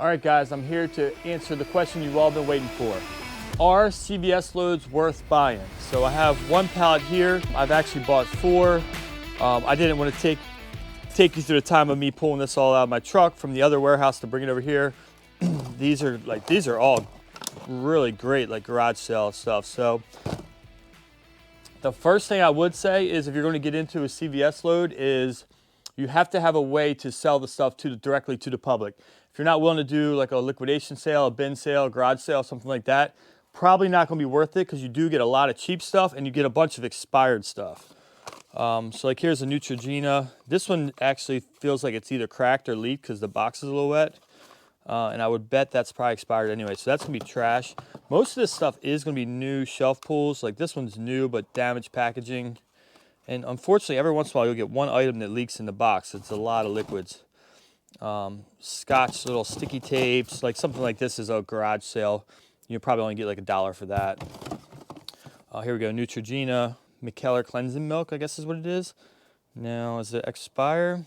All right, guys, I'm here to answer the question you've all been waiting for. Are CVS loads worth buying? So I have one pallet here. I've actually bought 4. I didn't want to take you through the time of me pulling this all out of my truck from the other warehouse to bring it over here. These are all really great, like garage sale stuff. So the first thing I would say is if you're going to get into a CVS load is you have to have a way to sell the stuff directly to the public. If you're not willing to do like a liquidation sale, a bin sale, garage sale, something like that, probably not going to be worth it because you do get a lot of cheap stuff and you get a bunch of expired stuff. So like here's a Neutrogena. This one actually feels like it's either cracked or leaked because the box is a little wet. And I would bet that's probably expired anyway. So that's going to be trash. Most of this stuff is going to be new shelf pulls. Like this one's new but damaged packaging. And unfortunately, every once in a while you'll get one item that leaks in the box. It's a lot of liquids. Scotch little sticky tapes, like something like this is a garage sale. You probably only get like $1 for that. Here we go, Neutrogena, McKellar cleansing milk, I guess is what it is. Now, is it expire?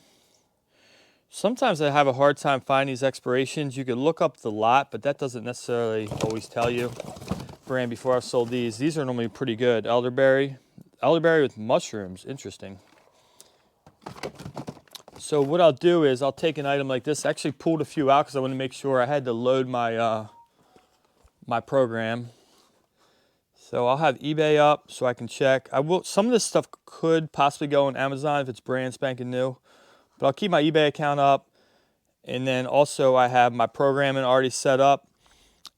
Sometimes I have a hard time finding these expirations. You could look up the lot, but that doesn't necessarily always tell you. Brand before I've sold these. These are normally pretty good. Elderberry with mushrooms, interesting. So what I'll do is I'll take an item like this. I actually pulled a few out because I want to make sure I had to load my my program. So I'll have eBay up so I can check. Some of this stuff could possibly go on Amazon if it's brand spanking new, but I'll keep my eBay account up. And then also I have my programming already set up.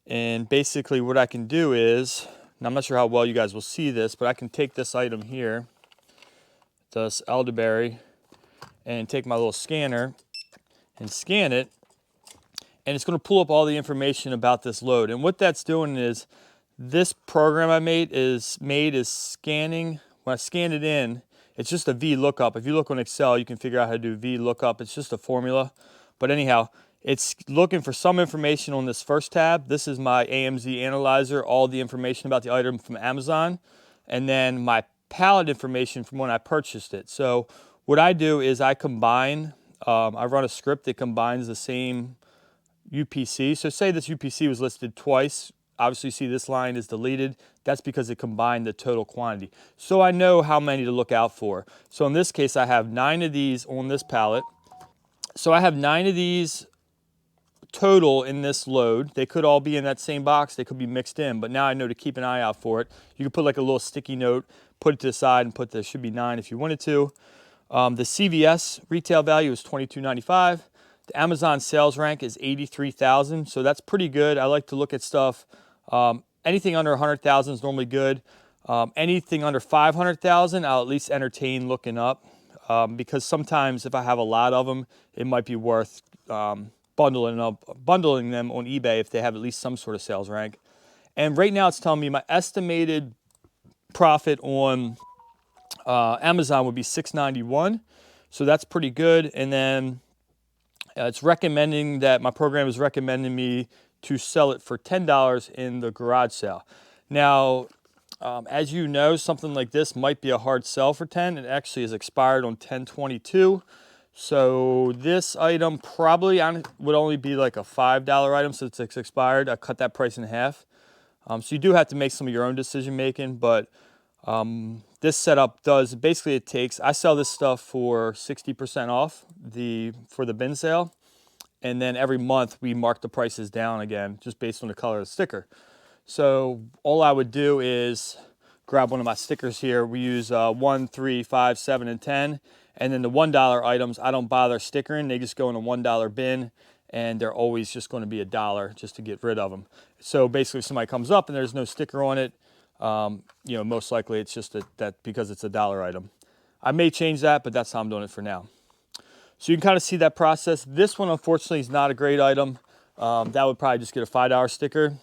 And basically what I can do is, and I'm not sure how well you guys will see this, but I can take this item here, this elderberry, and take my little scanner and scan it, and it's going to pull up all the information about this load. And what that's doing is this program I made is scanning. When I scan it in, it's just a VLOOKUP. If you look on Excel, you can figure out how to do VLOOKUP. It's just a formula. But anyhow, it's looking for some information on this first tab. This is my AMZ analyzer, all the information about the item from Amazon, and then my pallet information from when I purchased it. So what I do is I combine, I run a script that combines the same UPC. So say this UPC was listed twice. Obviously you see this line is deleted. That's because it combined the total quantity. So I know how many to look out for. So in this case, I have 9 of these on this pallet. So I have 9 of these total in this load. They could all be in that same box. They could be mixed in, but now I know to keep an eye out for it. You can put like a little sticky note, put it to the side and put there should be 9 if you wanted to. The CVS retail value is $22.95. The Amazon sales rank is 83,000, so that's pretty good. I like to look at stuff. Anything under 100,000 is normally good. Anything under 500,000, I'll at least entertain looking up because sometimes if I have a lot of them, it might be worth bundling them on eBay if they have at least some sort of sales rank. And right now it's telling me my estimated profit on Amazon would be $6.91, so that's pretty good. And then it's recommending that my program is recommending me to sell it for $10 in the garage sale. Now, as you know, something like this might be a hard sell for 10. It actually is expired on 10/22. So this item probably would only be like a $5 item since it's expired. I cut that price in half. So you do have to make some of your own decision making, but this setup does, basically it takes, I sell this stuff for 60% off for the bin sale. And then every month we mark the prices down again, just based on the color of the sticker. So all I would do is grab one of my stickers here. We use 1, 3, 5, 7, and 10. And then the $1 items, I don't bother stickering. They just go in a $1 bin, and they're always just going to be $1 just to get rid of them. So basically, if somebody comes up and there's no sticker on it, you know, most likely it's just that because it's a $1 item. I may change that, but that's how I'm doing it for now. So you can kind of see that process. This one, unfortunately, is not a great item. That would probably just get a $5 sticker.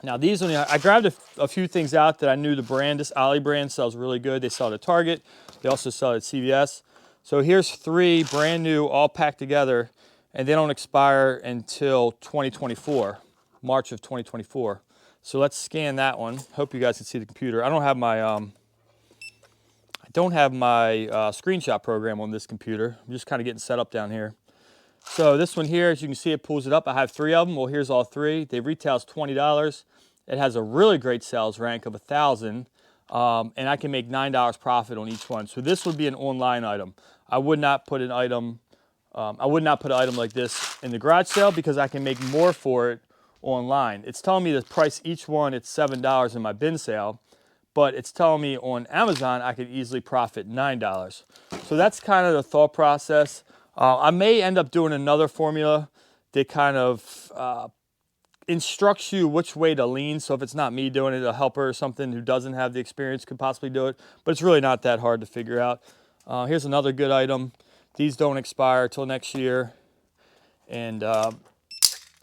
Now these, I grabbed a few things out that I knew the brand, this Ollie brand sells really good. They sell it at Target. They also sell it at CVS. So here's 3 brand new, all packed together, and they don't expire until 2024, March of 2024. So let's scan that one. Hope you guys can see the computer. I don't have my screenshot program on this computer. I'm just kind of getting set up down here. So this one here, as you can see, it pulls it up. I have 3 of them. Well, here's all 3. They retails $20. It has a really great sales rank of 1,000, and I can make $9 profit on each one. So this would be an online item. I would not put an item. I would not put an item like this in the garage sale because I can make more for it online. It's telling me to price each one at $7 in my bin sale, but it's telling me on Amazon I could easily profit $9. So that's kind of the thought process. I may end up doing another formula that kind of instructs you which way to lean. So if it's not me doing it, a helper or something who doesn't have the experience could possibly do it. But it's really not that hard to figure out. Here's another good item. These don't expire till next year. And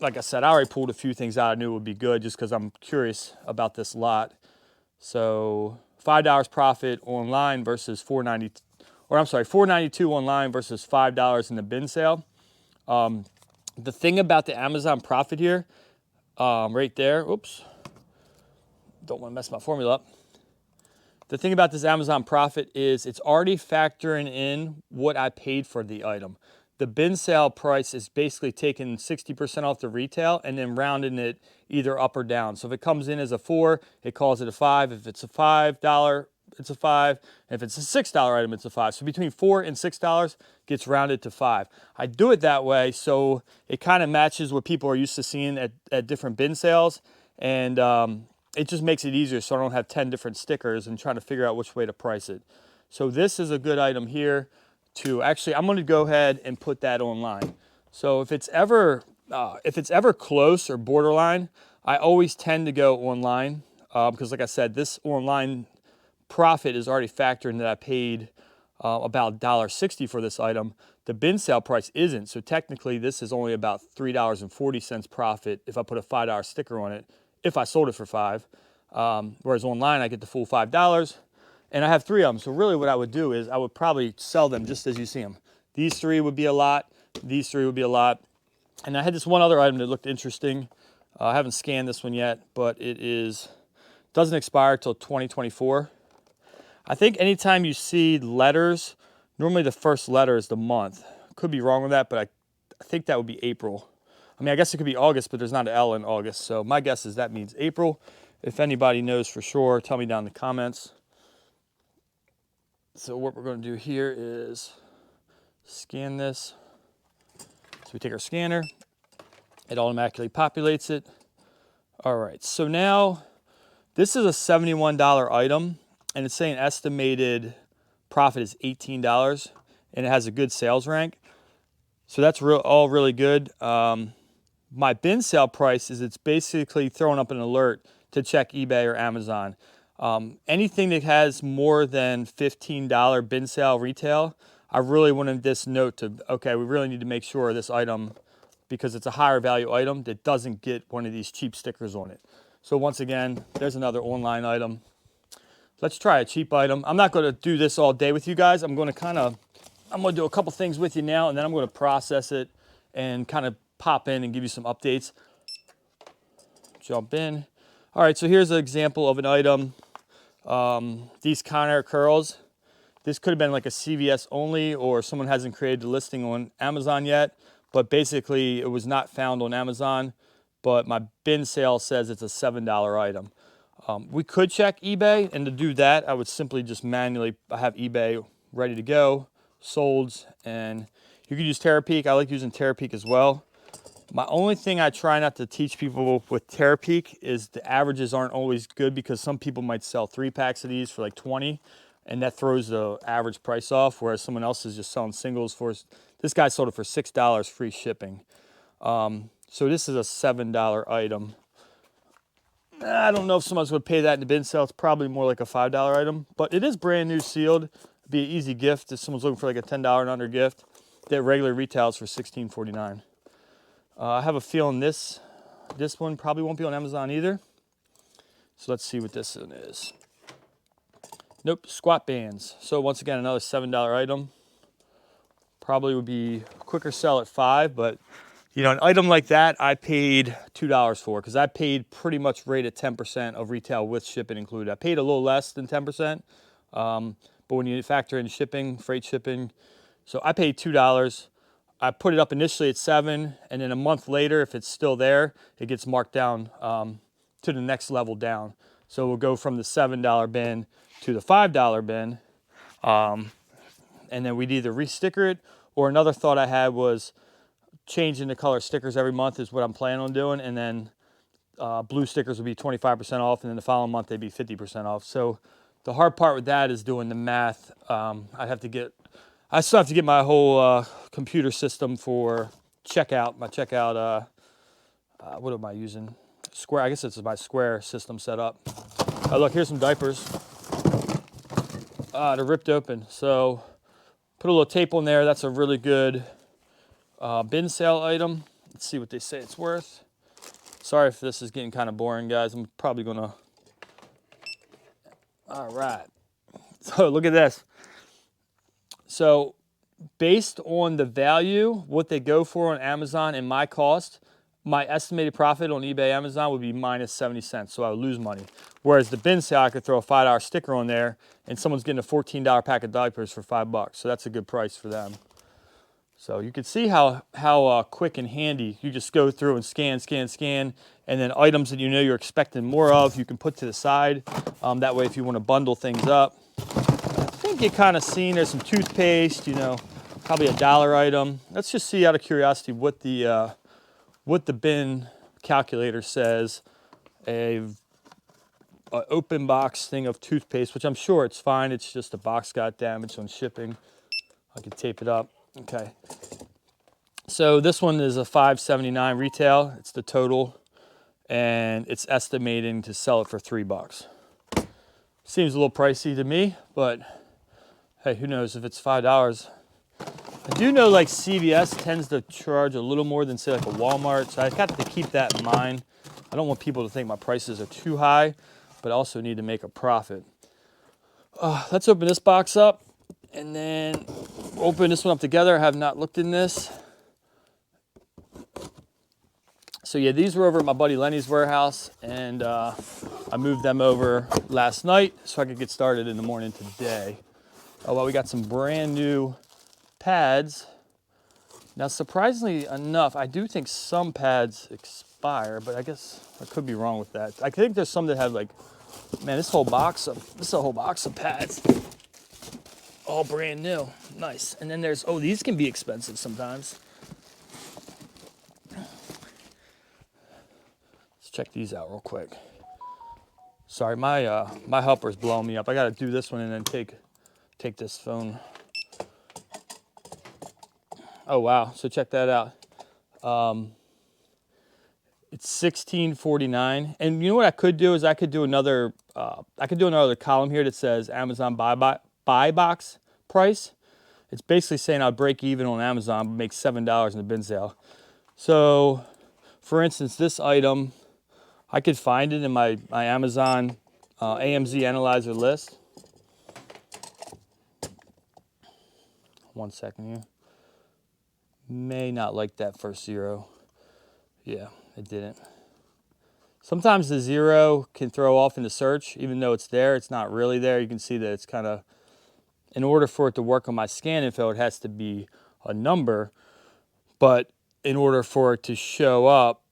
like I said, I already pulled a few things out I knew would be good just because I'm curious about this lot. So $5 profit online versus $4.90, or I'm sorry, $4.92 online versus $5 in the bin sale. The thing about the Amazon profit here, right there, oops, don't want to mess my formula up. The thing about this Amazon profit is it's already factoring in what I paid for the item. The bin sale price is basically taking 60% off the retail and then rounding it either up or down. So if it comes in as a 4, it calls it a 5. If it's a $5, it's a 5. If it's a $6 item, it's a 5. So between $4 and $6 gets rounded to 5. I do it that way so it kind of matches what people are used to seeing at different bin sales, and it just makes it easier so I don't have 10 different stickers and trying to figure out which way to price it. So this is a good item here to actually, I'm going to go ahead and put that online. So if it's ever close or borderline, I always tend to go online because like I said, this online profit is already factored that I paid about $1.60 for this item. The bin sale price isn't, so technically this is only about $3.40 profit if I put a $5 sticker on it, if I sold it for $5. Whereas online I get the full $5. And I have 3 of them, so really what I would do is I would probably sell them just as you see them. These 3 would be a lot, these 3 would be a lot. And I had this one other item that looked interesting. I haven't scanned this one yet, but doesn't expire till 2024. I think anytime you see letters, normally the first letter is the month. Could be wrong with that, but I think that would be April. I mean, I guess it could be August, but there's not an L in August. So my guess is that means April. If anybody knows for sure, tell me down in the comments. So what we're going to do here is scan this. So we take our scanner, it automatically populates it. All right, so now this is a $71 item and it's saying estimated profit is $18 and it has a good sales rank. So that's all really good. My bin sale price is it's basically throwing up an alert to check eBay or Amazon. Anything that has more than $15 bin sale retail, I really wanted this note to, okay, we really need to make sure this item, because it's a higher value item, that doesn't get one of these cheap stickers on it. So once again, there's another online item. Let's try a cheap item. I'm not going to do this all day with you guys. I'm going to do a couple things with you now, and then I'm going to process it and kind of pop in and give you some updates. Jump in. All right, so here's an example of an item. These Conair curls. This could have been like a CVS only, or someone hasn't created a listing on Amazon yet, but basically it was not found on Amazon, but my bin sale says it's a $7 item. We could check eBay, and to do that, I would simply just manually have eBay ready to go, solds, and you could use Terapeak. I like using Terapeak as well. My only thing I try not to teach people with Terapeak is the averages aren't always good, because some people might sell 3 packs of these for like 20, and that throws the average price off, whereas someone else is just selling singles for, this guy sold it for $6 free shipping. So this is a $7 item. I don't know if someone's going to pay that in the bin sale. It's probably more like a $5 item, but it is brand new sealed. It'd be an easy gift if someone's looking for like a $10 and under gift. That regular retails for $16.49. I have a feeling this one probably won't be on Amazon either. So let's see what this one is. Nope, squat bands. So once again, another $7 item. Probably would be quicker sell at $5, but you know, an item like that I paid $2 for, because I paid pretty much right at 10% of retail with shipping included. I paid a little less than 10%, but when you factor in shipping, freight shipping, so I paid $2. I put it up initially at 7, and then a month later, if it's still there, it gets marked down to the next level down. So we'll go from the $7 bin to the $5 bin, and then we'd either re-sticker it, or another thought I had was changing the color stickers every month is what I'm planning on doing, and then blue stickers would be 25% off, and then the following month they'd be 50% off. So the hard part with that is doing the math. I still have to get my whole computer system for checkout. My checkout, what am I using? Square. I guess it's my Square system set up. Look, here's some diapers. They're ripped open. So put a little tape on there. That's a really good bin sale item. Let's see what they say it's worth. Sorry if this is getting kind of boring, guys. I'm probably gonna. All right. So look at this. So based on the value, what they go for on Amazon and my cost, my estimated profit on eBay, Amazon would be minus 70 cents. So I would lose money. Whereas the bin sale, I could throw a $5 sticker on there and someone's getting a $14 pack of diapers for $5. So that's a good price for them. So you can see how quick and handy. You just go through and scan, and then items that you know you're expecting more of, you can put to the side. That way if you want to bundle things up. I think you kind of seen there's some toothpaste, you know, probably $1 item. Let's just see out of curiosity what the bin calculator says. A open box thing of toothpaste, which I'm sure it's fine. It's just the box got damaged on shipping. I can tape it up. Okay. So this one is a $5.79 retail. It's the total, and it's estimating to sell it for $3. Seems a little pricey to me, but hey, who knows if it's $5. I do know like CVS tends to charge a little more than say like a Walmart, so I got to keep that in mind. I don't want people to think my prices are too high, but I also need to make a profit. Let's open this box up and then open this one up together. I have not looked in this. So yeah, these were over at my buddy Lenny's warehouse, and I moved them over last night so I could get started in the morning today. Oh well, we got some brand new pads. Now, surprisingly enough, I do think some pads expire, but I guess I could be wrong with that. I think there's some that have like, man, this is a whole box of pads, all brand new, nice. And then there's, oh, these can be expensive sometimes. Let's check these out real quick. Sorry, my my helper's blowing me up. I got to do this one and then take this phone. Oh wow! So check that out. It's $16.49, and you know what I could do is I could do another column here that says Amazon buy box price. It's basically saying I'll break even on Amazon, but make $7 in the bin sale. So, for instance, this item, I could find it in my Amazon AMZ analyzer list. 1 second here. May not like that first 0. Yeah, it didn't. Sometimes the 0 can throw off in the search, even though it's there, it's not really there. You can see that it's kind of, in order for it to work on my scan info, it has to be a number, but in order for it to show up,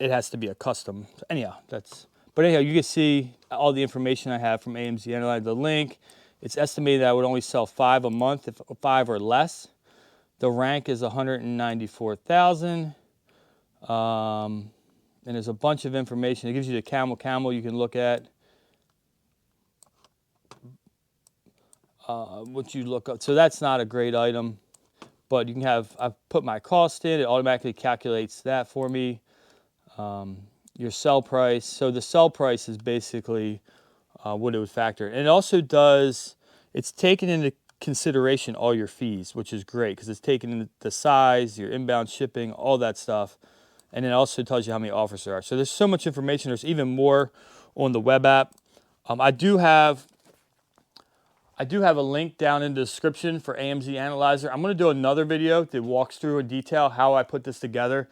it has to be a custom. Anyhow, but anyhow, you can see all the information I have from AMZ Analyze. The link, it's estimated that I would only sell 5 a month, if 5 or less. The rank is 194,000. And there's a bunch of information. It gives you the camel you can look at. What you look up. So that's not a great item, but you can have, I've put my cost in, it automatically calculates that for me. Your sell price. So the sell price is basically what it would factor. And it also does, it's taken into consideration all your fees, which is great because it's taking in the size, your inbound shipping, all that stuff. And it also tells you how many offers there are. So there's so much information. There's even more on the web app. I do have a link down in the description for AMZ Analyzer. I'm going to do another video that walks through in detail how I put this together.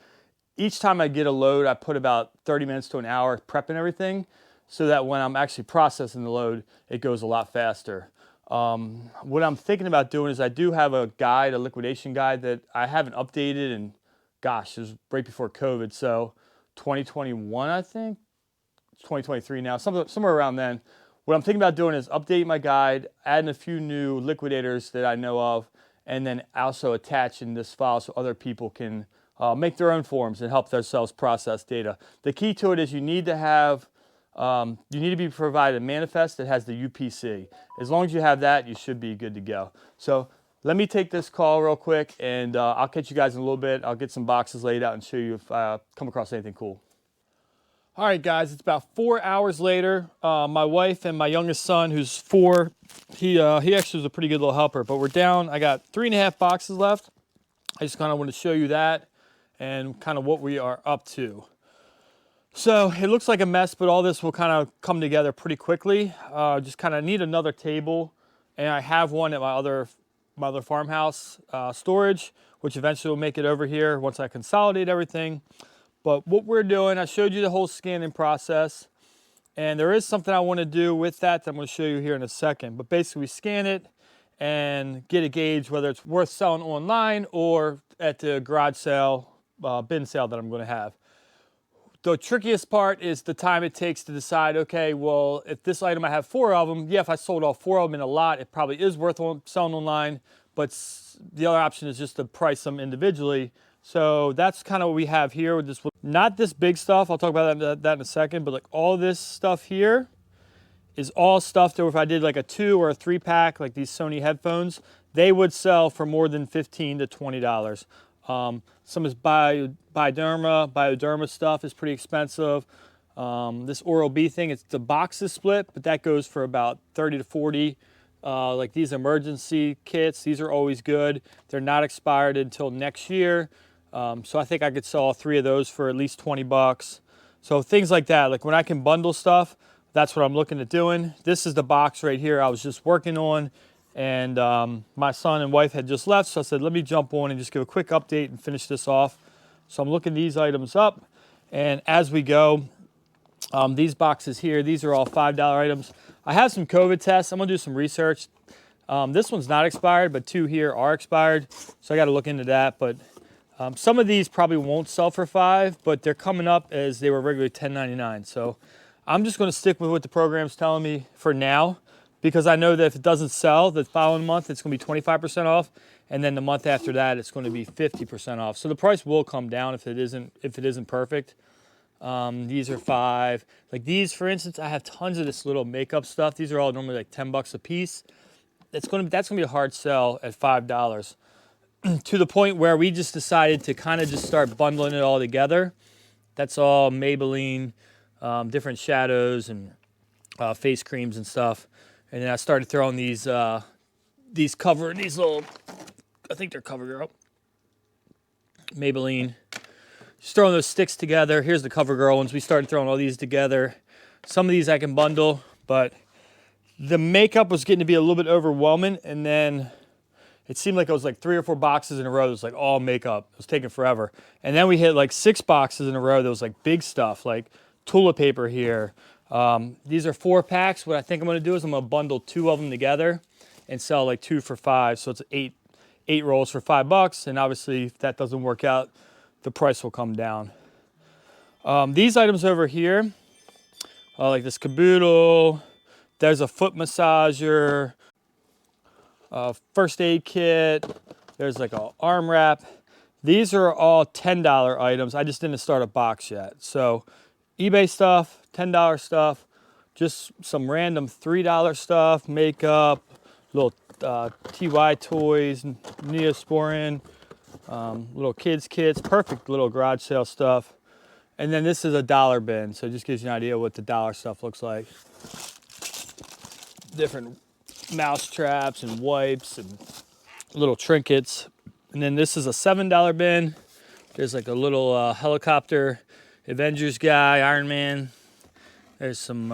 Each time I get a load, I put about 30 minutes to an hour prepping everything so that when I'm actually processing the load, it goes a lot faster. What I'm thinking about doing is I do have a guide, a liquidation guide that I haven't updated, and gosh, it was right before COVID, so 2021, I think. It's 2023 now, somewhere around then. What I'm thinking about doing is updating my guide, adding a few new liquidators that I know of, and then also attaching this file so other people can make their own forms and help themselves process data. The key to it is you need to have, you need to be provided a manifest that has the UPC. As long as you have that, you should be good to go. So let me take this call real quick, and I'll catch you guys in a little bit. I'll get some boxes laid out and show you if I come across anything cool. All right, guys, it's about 4 hours later. My wife and my youngest son, who's 4, he actually was a pretty good little helper, but we're down. I got 3.5 boxes left. I just kind of want to show you that and kind of what we are up to. So it looks like a mess, but all this will kind of come together pretty quickly. Just kind of need another table, and I have one at my other farmhouse storage, which eventually will make it over here once I consolidate everything. But what we're doing, I showed you the whole scanning process, and there is something I want to do with that I'm going to show you here in a second. But basically, we scan it and get a gauge whether it's worth selling online or at the garage sale, bin sale that I'm going to have. The trickiest part is the time it takes to decide, okay, well, if this item, I have 4 of them, yeah, if I sold all 4 of them in a lot, it probably is worth selling online, but the other option is just to price them individually. So that's kind of what we have here with this, not this big stuff, I'll talk about that in a second, but like all this stuff here is all stuff that if I did like a 2 or a 3 pack, like these Sony headphones, they would sell for more than $15 to $20. Some is Bioderma stuff is pretty expensive. This Oral-B thing, it's the box is split, but that goes for about 30 to 40. Like these emergency kits, these are always good. They're not expired until next year. So I think I could sell all 3 of those for at least 20 bucks. So things like that, like when I can bundle stuff, that's what I'm looking at doing. This is the box right here I was just working on, and my son and wife had just left, so I said, let me jump on and just give a quick update and finish this off. So I'm looking these items up, and as we go, these boxes here, these are all $5 items. I have some COVID tests. I'm gonna do some research. This one's not expired, but 2 here are expired, so I gotta look into that. But some of these probably won't sell for $5, but they're coming up as they were regularly $10.99. So I'm just gonna stick with what the program's telling me for now, because I know that if it doesn't sell the following month, it's gonna be 25% off, and then the month after that, it's gonna be 50% off. So the price will come down if it isn't perfect. These are $5. Like these, for instance, I have tons of this little makeup stuff. These are all normally like 10 bucks a piece. That's gonna be a hard sell at $5. To the point where we just decided to kind of just start bundling it all together. That's all Maybelline, different shadows and face creams and stuff. And then I started throwing these little, I think they're CoverGirl, Maybelline. Just throwing those sticks together. Here's the CoverGirl ones. We started throwing all these together. Some of these I can bundle, but the makeup was getting to be a little bit overwhelming, and then it seemed like it was like 3 or 4 boxes in a row. It was like all makeup. It was taking forever. And then we hit like 6 boxes in a row that was like big stuff, like toilet paper here. These are 4 packs. What I think I'm gonna do is I'm gonna bundle 2 of them together and sell like 2 for $5. So it's 8 rolls for $5. And obviously if that doesn't work out, the price will come down. These items over here, like this caboodle, there's a foot massager, first aid kit, there's like an arm wrap. These are all $10 items. I just didn't start a box yet. So eBay stuff, $10 stuff, just some random $3 stuff, makeup, little TY toys, Neosporin, little kids kits, perfect little garage sale stuff. And then this is a $1 bin, so it just gives you an idea what the dollar stuff looks like. Different mouse traps and wipes and little trinkets. And then this is a $7 bin. There's like a little helicopter Avengers guy, Iron Man. There's some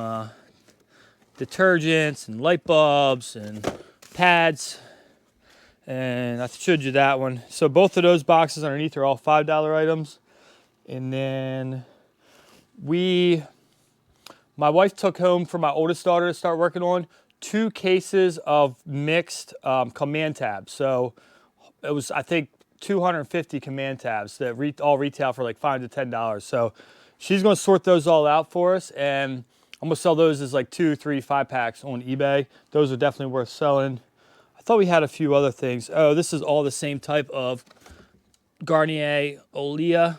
detergents and light bulbs and pads. And I showed you that one. So both of those boxes underneath are all $5 items. And then my wife took home for my oldest daughter to start working on 2 cases of mixed command tabs. So it was, I think, 250 command tabs that all retail for like $5 to $10. So she's going to sort those all out for us, and I'm going to sell those as like 2, 3, 5 packs on eBay. Those are definitely worth selling. I thought we had a few other things. Oh, this is all the same type of Garnier Olea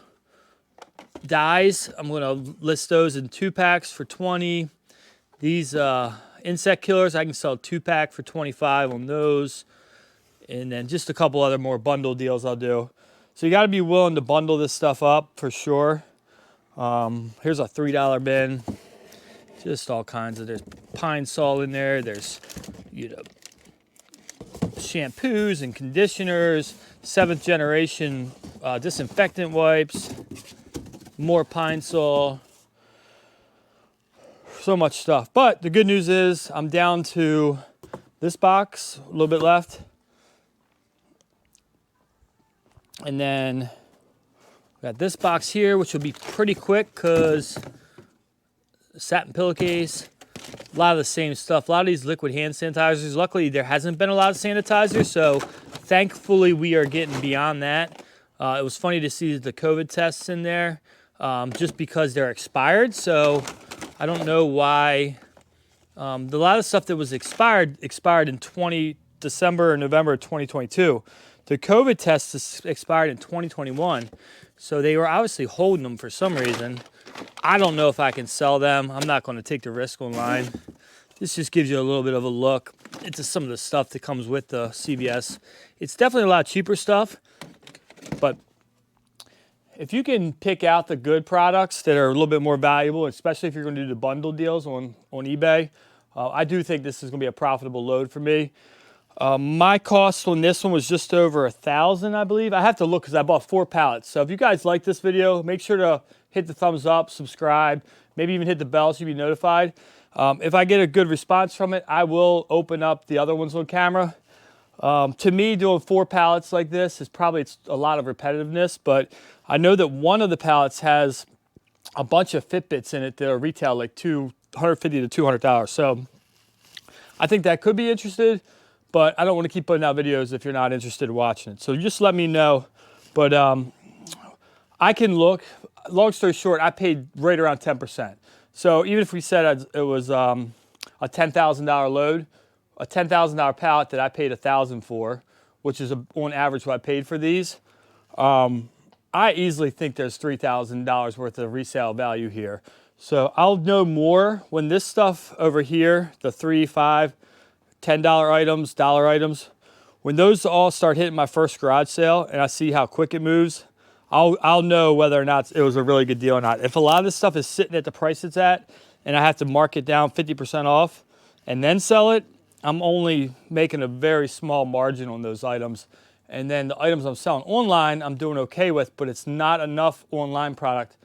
dyes. I'm going to list those in 2 packs for 20. These insect killers, I can sell 2-pack for 25 on those. And then just a couple other more bundle deals I'll do. So you got to be willing to bundle this stuff up for sure. Here's a $3 bin. Just all kinds of, there's Pine Sol in there. There's, you know, shampoos and conditioners, 7th generation disinfectant wipes, more Pine Sol. So much stuff. But the good news is I'm down to this box, a little bit left. And then we got this box here, which will be pretty quick because satin pillowcase, a lot of the same stuff. A lot of these liquid hand sanitizers. Luckily, there hasn't been a lot of sanitizer, so thankfully we are getting beyond that. It was funny to see the COVID tests in there just because they're expired. So I don't know why. A lot of stuff that was expired in December or November of 2022. The COVID tests expired in 2021, so they were obviously holding them for some reason. I don't know if I can sell them. I'm not going to take the risk online. This just gives you a little bit of a look into some of the stuff that comes with the CVS. It's definitely a lot cheaper stuff, but if you can pick out the good products that are a little bit more valuable, especially if you're going to do the bundle deals on eBay, I do think this is going to be a profitable load for me. My cost on this one was just over $1,000, I believe. I have to look because I bought 4 pallets. So if you guys like this video, make sure to hit the thumbs up, subscribe, maybe even hit the bell so you'll be notified. If I get a good response from it, I will open up the other ones on camera. To me, doing 4 pallets like this is probably a lot of repetitiveness, but I know that one of the pallets has a bunch of Fitbits in it that are retail like $150 to $200. So I think that could be interesting. But I don't want to keep putting out videos if you're not interested in watching it. So just let me know. But I can look. Long story short, I paid right around 10%. So even if we said it was a $10,000 load, a $10,000 pallet that I paid $1,000 for, which is on average what I paid for these, I easily think there's $3,000 worth of resale value here. So I'll know more when this stuff over here, the $3, $5, $10 items, dollar items, when those all start hitting my first garage sale and I see how quick it moves, I'll know whether or not it was a really good deal or not. If a lot of this stuff is sitting at the price it's at and I have to mark it down 50% off and then sell it, I'm only making a very small margin on those items. And then the items I'm selling online, I'm doing okay with, but it's not enough online product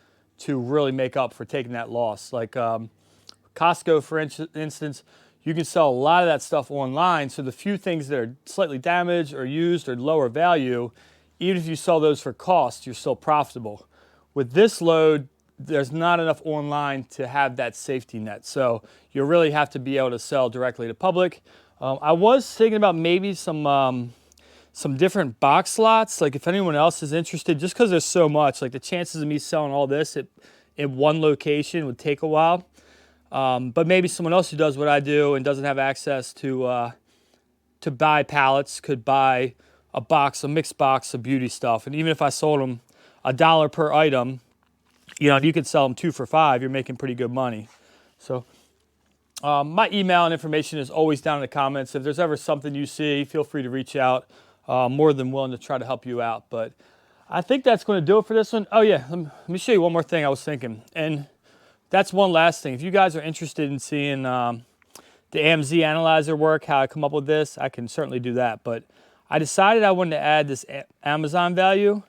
to really make up for taking that loss. Like Costco, for instance, you can sell a lot of that stuff online, so the few things that are slightly damaged or used or lower value, even if you sell those for cost, you're still profitable. With this load, there's not enough online to have that safety net, so you really have to be able to sell directly to public. I was thinking about maybe some different box slots, like if anyone else is interested, just because there's so much, like the chances of me selling all this at one location would take a while. But maybe someone else who does what I do and doesn't have access to buy pallets could buy a mixed box of beauty stuff. And even if I sold them $1 per item, you know, you could sell them 2 for $5, you're making pretty good money. So my email and information is always down in the comments. If there's ever something you see, feel free to reach out. More than willing to try to help you out. But I think that's going to do it for this one. Oh yeah, let me show you one more thing I was thinking. And that's one last thing. If you guys are interested in seeing the AMZ analyzer work, how I come up with this, I can certainly do that. But I decided I wanted to add this Amazon value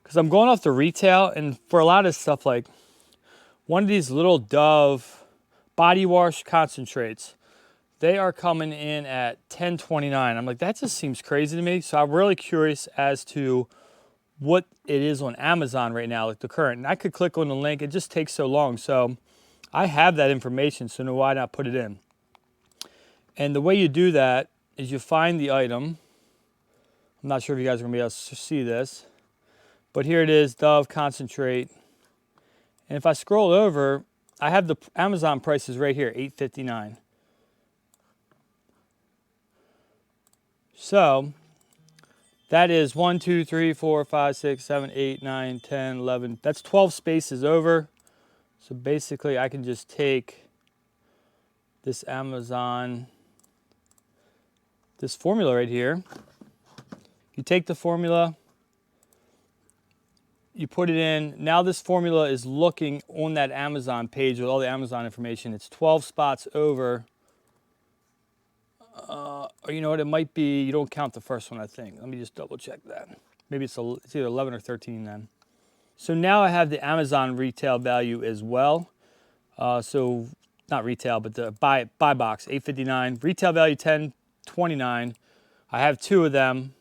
because I'm going off the retail, and for a lot of stuff, like one of these little Dove body wash concentrates, they are coming in at $10.29. I'm like, that just seems crazy to me. So I'm really curious as to what it is on Amazon right now, like the current. And I could click on the link, it just takes so long. So I have that information, so why not put it in? And the way you do that is you find the item. I'm not sure if you guys are gonna be able to see this, but here it is, Dove Concentrate. And if I scroll over, I have the Amazon prices right here, $8.59. So that is 1, 2, 3, 4, 5, 6, 7, 8, 9, 10, 11. That's 12 spaces over. So basically I can just take this Amazon, this formula right here. You take the formula, you put it in. Now this formula is looking on that Amazon page with all the Amazon information. It's 12 spots over. Or you know what, it might be, you don't count the first one, I think. Let me just double check that. Maybe it's either 11 or 13 then. So now I have the Amazon retail value as well. So not retail, but the buy box, $8.59. Retail value $10.29. I have two of them.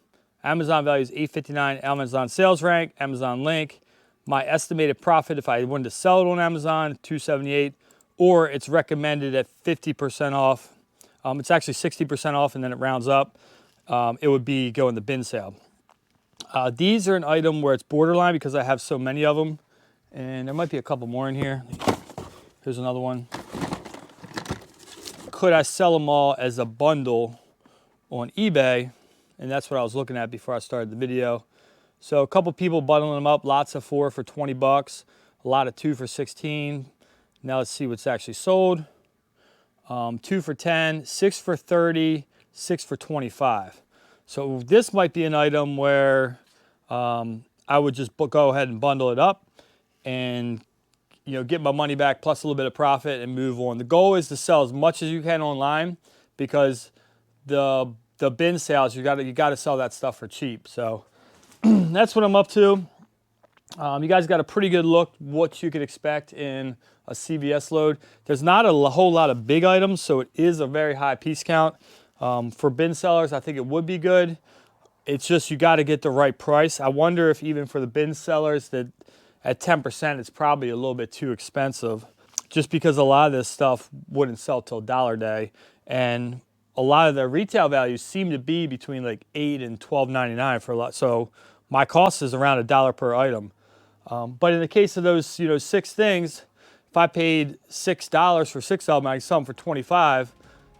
Amazon value is $8.59. Amazon sales rank, Amazon link. My estimated profit if I wanted to sell it on Amazon, $2.78, or it's recommended at 50% off. It's actually 60% off, and then it rounds up. It would be go in the bin sale. These are an item where it's borderline because I have so many of them, and there might be a couple more in here. Here's another one. Could I sell them all as a bundle on eBay? And that's what I was looking at before I started the video. So a couple people bundling them up, lots of 4 for 20 bucks, a lot of 2 for 16. Now let's see what's actually sold. 2 for 10, 6 for 30, 6 for 25. So this might be an item where I would just go ahead and bundle it up and get my money back plus a little bit of profit and move on. The goal is to sell as much as you can online because the bin sales, you got to sell that stuff for cheap. So that's what I'm up to. You guys got a pretty good look what you could expect in a CVS load. There's not a whole lot of big items, so it is a very high piece count. For bin sellers, I think it would be good. It's just you got to get the right price. I wonder if even for the bin sellers that at 10%, it's probably a little bit too expensive just because a lot of this stuff wouldn't sell till dollar day. And a lot of the retail values seem to be between like $8 and $12.99 for a lot. So my cost is around $1 per item. But in the case of those, 6 things, if I paid $6 for 6 of them, I can sell them for 25.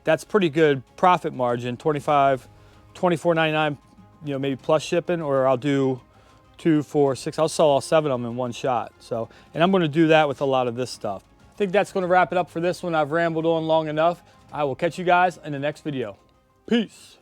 That's pretty good profit margin. 25, $24.99, maybe plus shipping, or I'll do 2, 4, 6. I'll sell all 7 of them in one shot. So, and I'm going to do that with a lot of this stuff. I think that's going to wrap it up for this one. I've rambled on long enough. I will catch you guys in the next video. Peace.